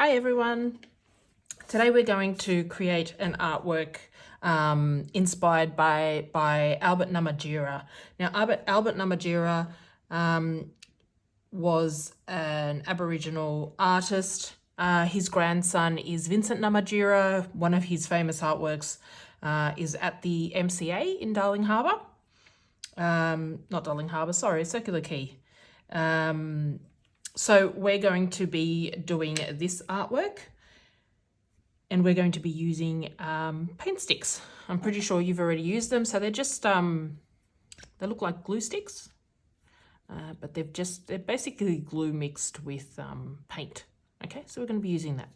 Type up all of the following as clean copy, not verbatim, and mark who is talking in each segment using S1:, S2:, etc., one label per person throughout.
S1: Hi everyone. Today we're going to create an artwork inspired by Albert Namatjira. Now Albert Namatjira was an Aboriginal artist. His grandson is Vincent Namatjira. One of his famous artworks is at the MCA in Darling Harbour. Not Darling Harbour, sorry, Circular Quay. So we're going to be doing this artwork and we're going to be using paint sticks. I'm pretty sure you've already used them. So they're just, they look like glue sticks, but they're basically glue mixed with paint. Okay, so we're going to be using that.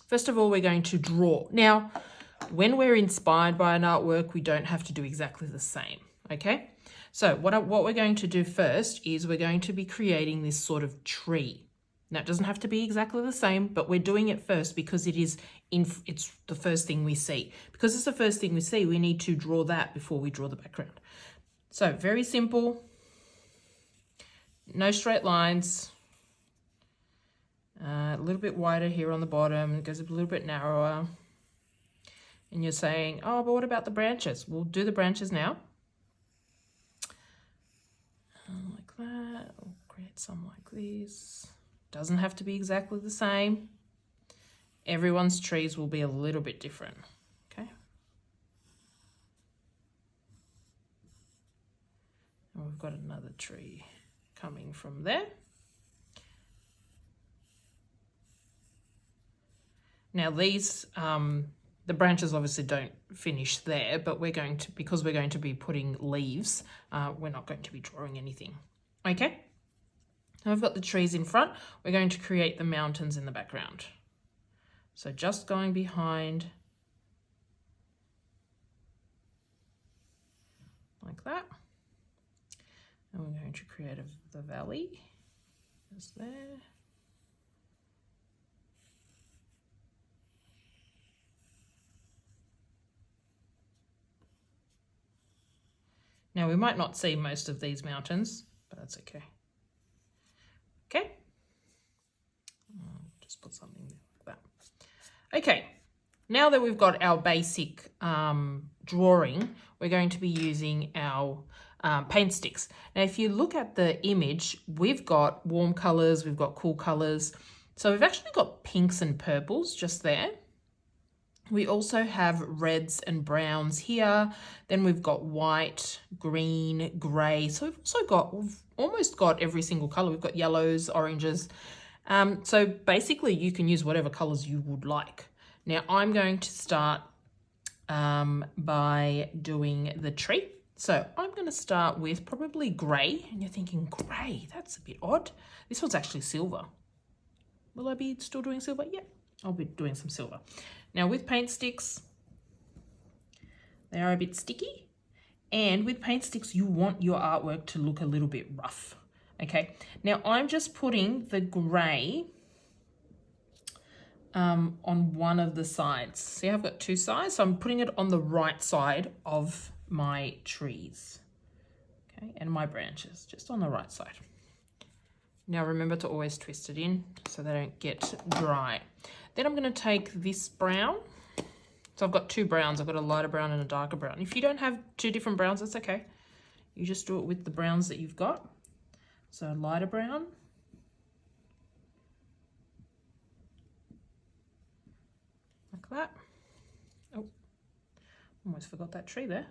S1: First of all, we're going to draw. Now, when we're inspired by an artwork, we don't have to do exactly the same, okay? So what we're going to do first is we're going to be creating this sort of tree. Now, it doesn't have to be exactly the same, but we're doing it first because it's the first thing we see. Because it's the first thing we see, we need to draw that before we draw the background. So very simple, no straight lines, a little bit wider here on the bottom, it goes a little bit narrower. And you're saying, oh, but what about the branches? We'll do the branches now. Like that, we'll create some like this. Doesn't have to be exactly the same. Everyone's trees will be a little bit different, okay? And we've got another tree coming from there. Now these, the branches obviously don't finish there, but because we're going to be putting leaves, we're not going to be drawing anything, okay? Now I've got the trees in front. We're going to create the mountains in the background. So just going behind like that. And we're going to create the valley just there. Now we might not see most of these mountains, but that's okay. Okay, just put something there like that. Okay, now that we've got our basic drawing, we're going to be using our paint sticks. Now, if you look at the image, we've got warm colors, we've got cool colors. So we've actually got pinks and purples just there. We also have reds and browns here. Then we've got white, green, grey. So we've almost got every single colour. We've got yellows, oranges. So basically you can use whatever colours you would like. Now I'm going to start by doing the tree. So I'm going to start with probably grey. And you're thinking, grey, that's a bit odd. This one's actually silver. Will I be still doing silver? Yeah, I'll be doing some silver. Now with paint sticks, they are a bit sticky, and with paint sticks, you want your artwork to look a little bit rough, okay? Now I'm just putting the grey on one of the sides. See, I've got two sides, so I'm putting it on the right side of my trees, okay, and my branches, just on the right side. Now remember to always twist it in so they don't get dry. Then I'm going to take this brown. So I've got two browns. I've got a lighter brown and a darker brown. If you don't have two different browns, that's okay. You just do it with the browns that you've got. So lighter brown. Like that. Oh, almost forgot that tree there.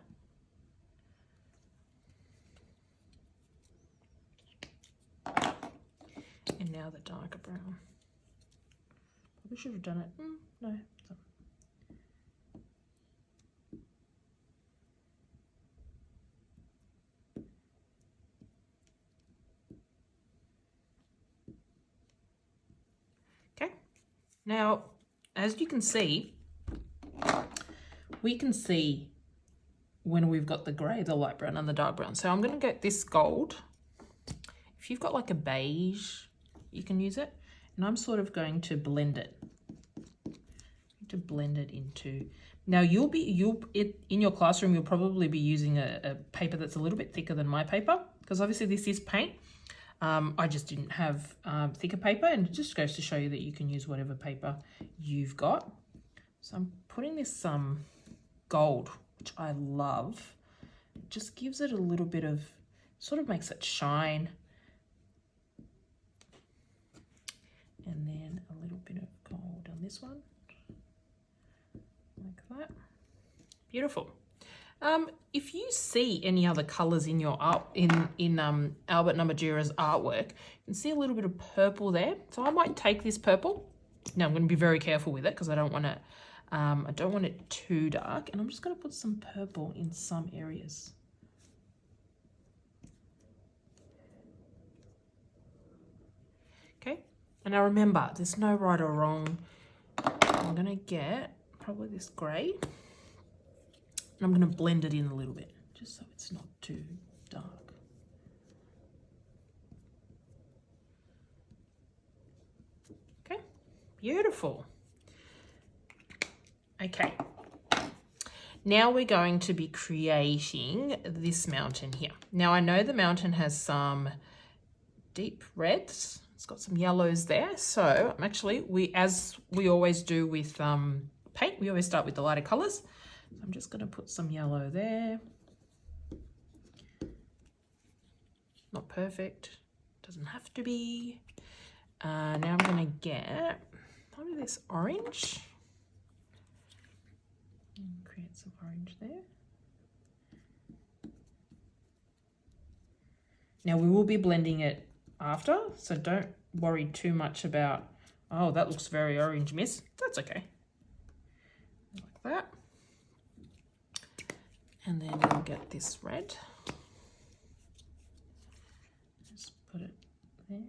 S1: And now the darker brown. Probably should have done it. No. Okay. Now, as you can see, we can see when we've got the grey, the light brown, and the dark brown. So I'm going to get this gold. If you've got like a beige, you can use it. And I'm sort of going to blend it. Into. Now in your classroom, you'll probably be using a paper that's a little bit thicker than my paper, because obviously this is paint. I just didn't have thicker paper, and it just goes to show you that you can use whatever paper you've got. So I'm putting this gold, which I love. It just gives it a little bit of, sort of makes it shine. And then a little bit of gold on this one, like that. Beautiful. If you see any other colours in your art, in Albert Namatjira's artwork, you can see a little bit of purple there. So I might take this purple. Now I'm going to be very careful with it because I don't want it too dark, and I'm just going to put some purple in some areas. Okay, and now remember, there's no right or wrong. I'm going to get probably this grey. And I'm going to blend it in a little bit, just so it's not too dark. Okay, beautiful. Okay, now we're going to be creating this mountain here. Now I know the mountain has some deep reds. It's got some yellows there. So I'm actually, as we always do with paint, we always start with the lighter colours. So I'm just going to put some yellow there. Not perfect, doesn't have to be. Now I'm going to get probably this orange. And create some orange there. Now we will be blending it after, so don't worry too much about, oh, that looks very orange, miss. That's okay. Like that. And then we'll get this red. Just put it there.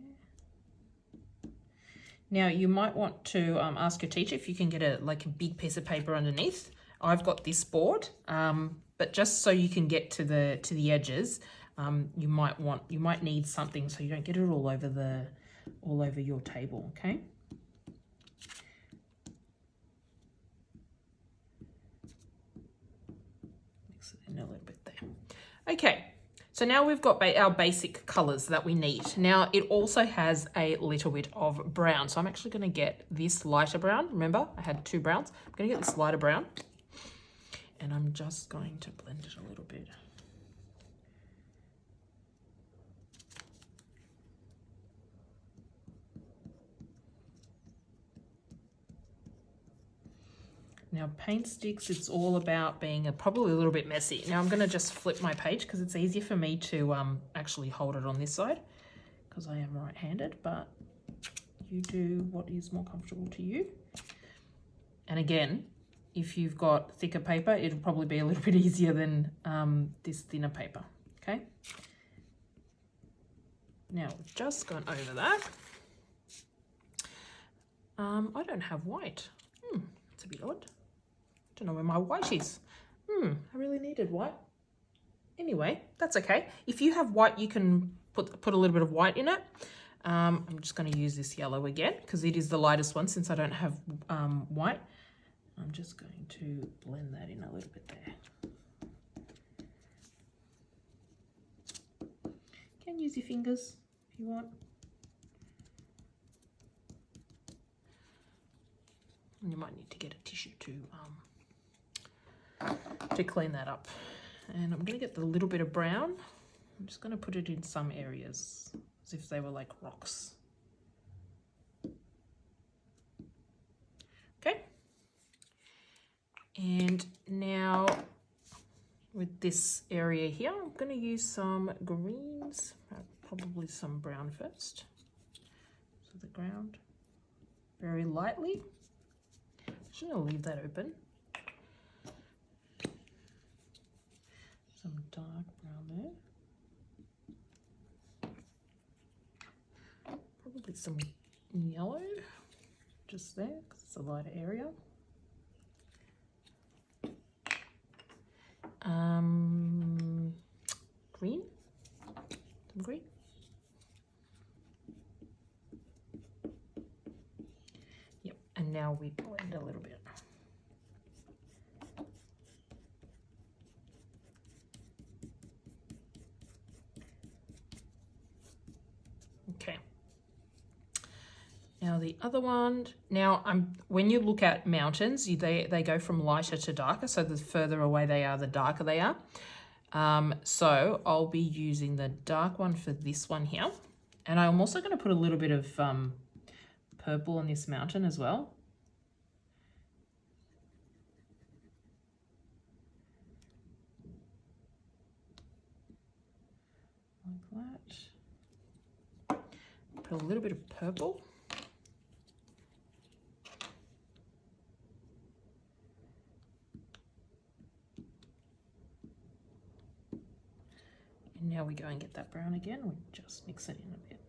S1: Now you might want to ask your teacher if you can get a big piece of paper underneath. I've got this board, but just so you can get to the edges, you might need something so you don't get it all over your table. Okay. Mix it in a little bit there. Okay. So now we've got our basic colours that we need. Now it also has a little bit of brown. So I'm actually going to get this lighter brown. Remember, I had 2 browns. I'm going to get this lighter brown. And I'm just going to blend it a little bit. Now paint sticks, it's all about being probably a little bit messy. Now I'm going to just flip my page because it's easier for me to actually hold it on this side because I am right-handed, but you do what is more comfortable to you. And again, if you've got thicker paper, it'll probably be a little bit easier than this thinner paper, okay? Now we've just gone over that. I don't have white. It's a bit odd. Don't know where my white is. I really needed white. Anyway, that's okay. If you have white, you can put a little bit of white in it. I'm just going to use this yellow again because it is the lightest one since I don't have white. I'm just going to blend that in a little bit there. You can use your fingers if you want. And you might need to get a tissue to clean that up. And I'm going to get the little bit of brown. I'm just going to put it in some areas as if they were like rocks. Okay. And now with this area here, I'm going to use some greens, probably some brown first. So the ground very lightly. I'm just going to leave that open. Some dark brown there. Probably some yellow just there because it's a lighter area. Green, some green. Yep, and now we blend a little bit. Now the other one, now when you look at mountains, they go from lighter to darker. So the further away they are, the darker they are. So I'll be using the dark one for this one here. And I'm also going to put a little bit of purple on this mountain as well. Like that. Put a little bit of purple. And now we go and get that brown again. We just mix it in a bit.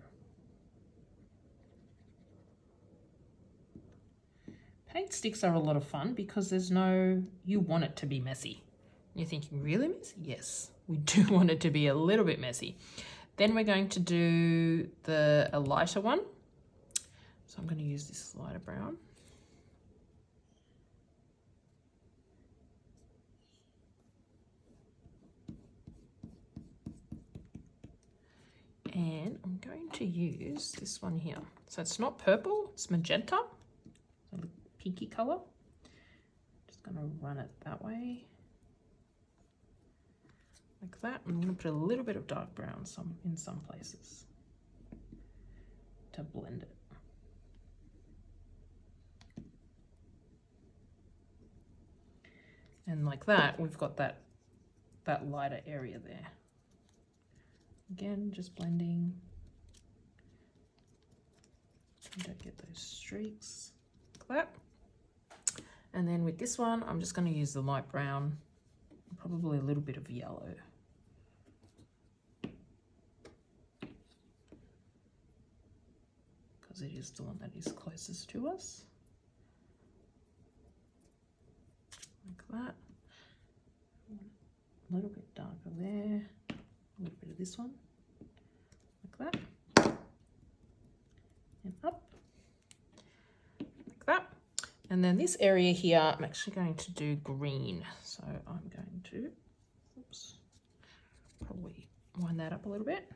S1: Paint sticks are a lot of fun because you want it to be messy. You're thinking, really messy? Yes, we do want it to be a little bit messy. Then we're going to do a lighter one. So I'm going to use this lighter brown. And I'm going to use this one here. So it's not purple, it's magenta, so a pinky color. Just going to run it that way, like that. I'm going to put a little bit of dark brown in some places to blend it. And like that, we've got that lighter area there. Again, just blending. Don't get those streaks like that. And then with this one, I'm just going to use the light brown, probably a little bit of yellow. Because it is the one that is closest to us. Like that. A little bit darker there. A little bit of this one, like that, and up, like that. And then this area here, I'm actually going to do green. So I'm going to, oops, probably wind that up a little bit.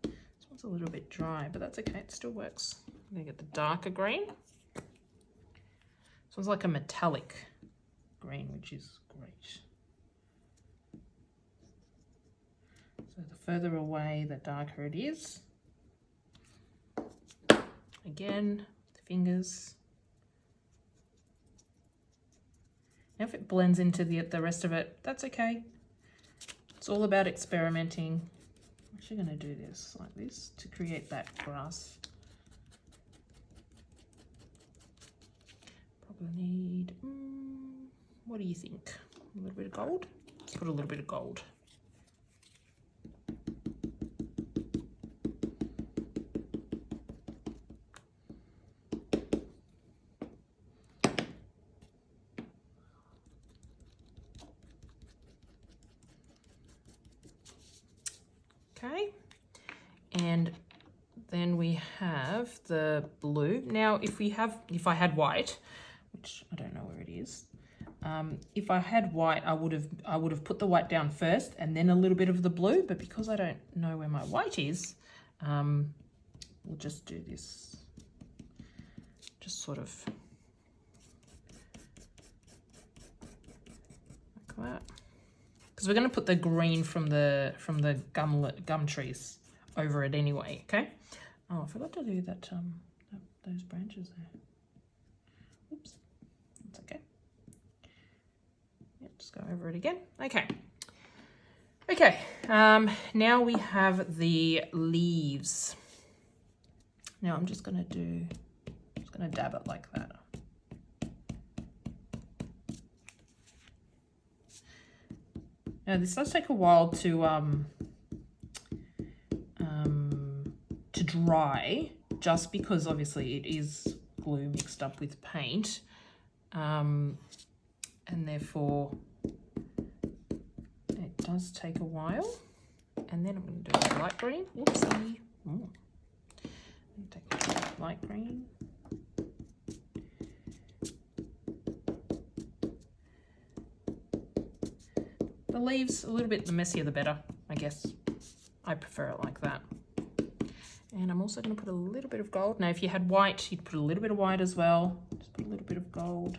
S1: This one's a little bit dry, but that's okay, it still works. I'm gonna get the darker green. So it's like a metallic green, which is great. So the further away, the darker it is. Again, the fingers. Now if it blends into the rest of it, that's okay. It's all about experimenting. I'm actually going to do this like this to create that grass. Probably need, what do you think? A little bit of gold? Let's put a little bit of gold. Okay, and then we have the blue. Now, if I had white, which I don't know where it is. If I had white, I would have put the white down first and then a little bit of the blue. But because I don't know where my white is, we'll just do this. Just sort of like that. Because we're going to put the green from the gum trees over it anyway. Okay. Oh, I forgot to do that. Those branches there. Oops. That's okay. Yep, just go over it again. Okay. Okay. Now we have the leaves. Now I'm just going to dab it like that. Now this does take a while to dry, just because obviously it is glue mixed up with paint, and therefore it does take a while. And then I'm going to do the light green. Whoopsie. Take the light green. The leaves a little bit, the messier the better, I guess. I prefer it like that. And I'm also going to put a little bit of gold. Now, if you had white, you'd put a little bit of white as well. Just put a little bit of gold.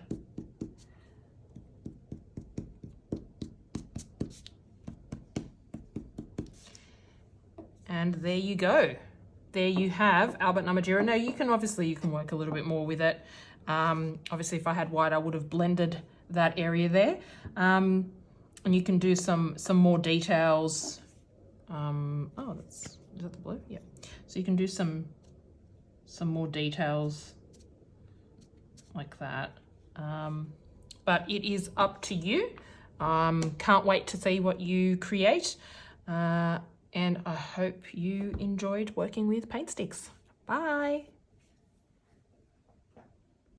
S1: And there you go. There you have Albert Namatjira. Now, you can work a little bit more with it. Obviously, if I had white, I would have blended that area there. And you can do some more details. Is that the blue? Yeah. So you can do some more details like that. But it is up to you. Can't wait to see what you create. And I hope you enjoyed working with paint sticks. Bye.